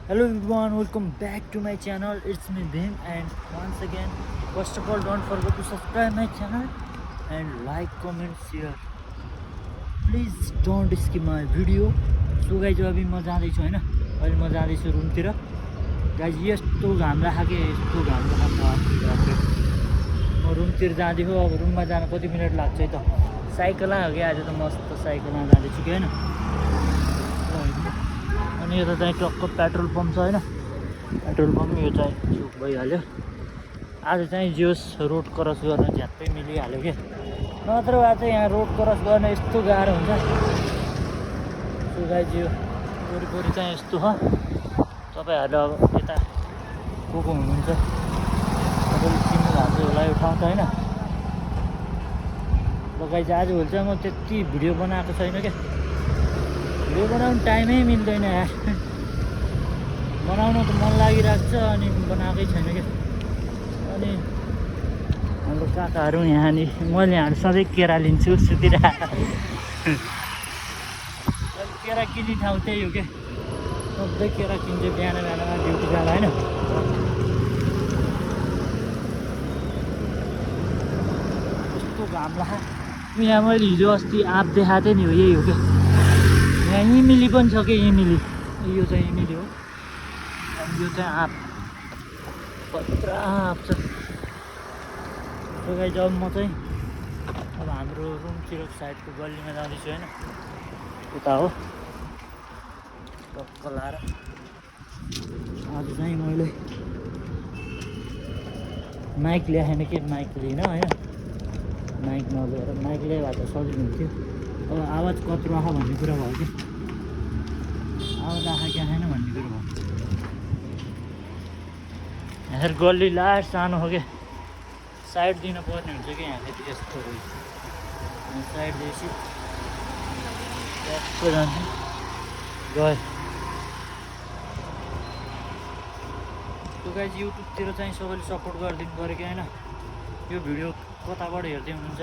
Hello everyone, welcome back to my channel. It's me Bhim, and once again, first of all, don't forget to subscribe my channel and like, comment, share. Please don't skip my video. So guys, अभी म जाँदैछु हैन, अहिले म जाँदैछु रुमतिर. Guys यस्तो घाम लाग्यो के यस्तो घाम लाग्यो. म रुमतिर जाँदै हो. अब रुममा जान कति मिनेट लाग्छ है त. साइकलमा हो कि आज त मस्त साइकलमा जाँदैछु कि हैन. अनि यता चाहिँ टक्क पेट्रोल पम्प छ हैन, पेट्रोल पम्प यो चाहिँ चुक भइहाल्यो. आज चाहिँ जोस रोड क्रस गर्न झ्याप्पै मिलिहाल्यो कि, नत्र भए चाहिँ यहाँ रोड क्रस गर्न यस्तो गाह्रो हुन्छ. सो गाइज यो वरिपरि चाहिँ यस्तो छ. तपाईँहरू अब यता को हुनुहुन्छ तपाईँले चिन्नु भएको छ होला यो ठाउँ त हैन. ल गाइज आजभोलि चाहिँ म त्यति भिडियो बनाएको छैन क्या, भिडियो बनाउनु टाइमै मिल्दैन यार. बनाउन त मन लागिरहेको छ अनि बनाएकै छैन क्या. अनि हाम्रो काकाहरू यहाँनिर, मैले यहाँ सधैँ केरा लिन्छु सुतिरहेको. केरा किन्ने ठाउँ त्यही हो क्या, सधैँ केरा किन्छु बिहान बिहानमा ड्युटी जाँदा होइन. कस्तो घाम लाग्यो. यहाँ मैले हिजो अस्ति आँप देखाएको थिएँ नि, हो यही हो क्या. यहाँ इमिली पनि छ कि, इमिली, यो चाहिँ इमिली हो. अनि यो चाहिँ आँप, पत्र आँप छ. त्यो गाइज अब म चाहिँ अब हाम्रो रुमतिर साइडको गल्लीमा जाँदैछु होइन. उता हो टक्क लाएर. आज चाहिँ मैले माइक ल्याएन कि, माइक लिइनँ होइन. माइक नलिएर, माइक ल्याए भए त सजिलो हुन्थ्यो. अब आवाज कत्रो आँखा भन्ने कुरा भयो कि, आवाज आँखा क्या छैन भन्ने कुरो भयो. यहाँ गल्ली लास्ट सानो हो क्या, साइड दिनु पर्ने हुन्छ कि यहाँ फेरि यस्तो हो. साइड दिएपछि ट्याक्क जान्छ गयो. त्यो गाइज युट्युबतिर चाहिँ सबैले सपोर्ट गरिदिनु पऱ्यो कि होइन. यो भिडियो कताबाट हेर्दै हुनुहुन्छ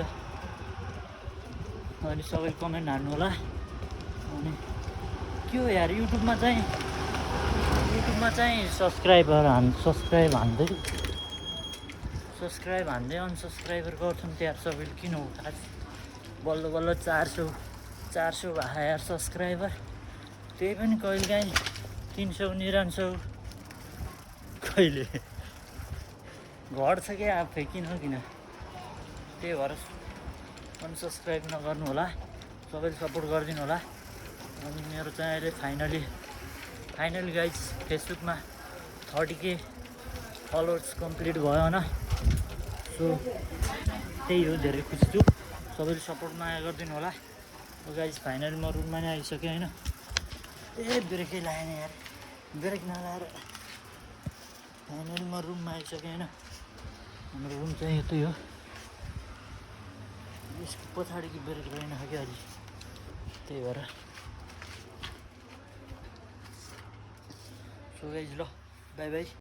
अनि सबैले कमेन्ट हान्नु होला. अनि के हो यार, युट्युबमा चाहिँ सब्सक्राइब हान्दै अनसब्सक्राइबर गर्छन् यार सबैले. किन हो खास बल्ल बल्ल 400 भए यार सब्सक्राइबर. त्यही पनि कहिले काहीँ 300-99 कहिले घट्छ क्या आफै, किन त्यही भएर अनसब्सक्राइब नगर्नु होला. सबैले सपोर्ट गरिदिनु होला. अनि मेरो चाहिँ अहिले फाइनली गाइज फेसबुकमा 30K फलोवर्स कम्प्लिट भयो होइन. सो त्यही हो, धेरै खुसी छु. सबैले सपोर्ट माया गरिदिनु होला. गाइज फाइनली म रुममा नै आइसकेँ होइन. ब्रेकै लागेन यार, ब्रेक नलाएर फाइनली म रुममा आइसकेँ होइन. हाम्रो रुम चाहिँ यतै हो. यसको पछाडिको ब्रेक रहेन क्या अलि, त्यही भएर. सो गाइज ल बाई बाई.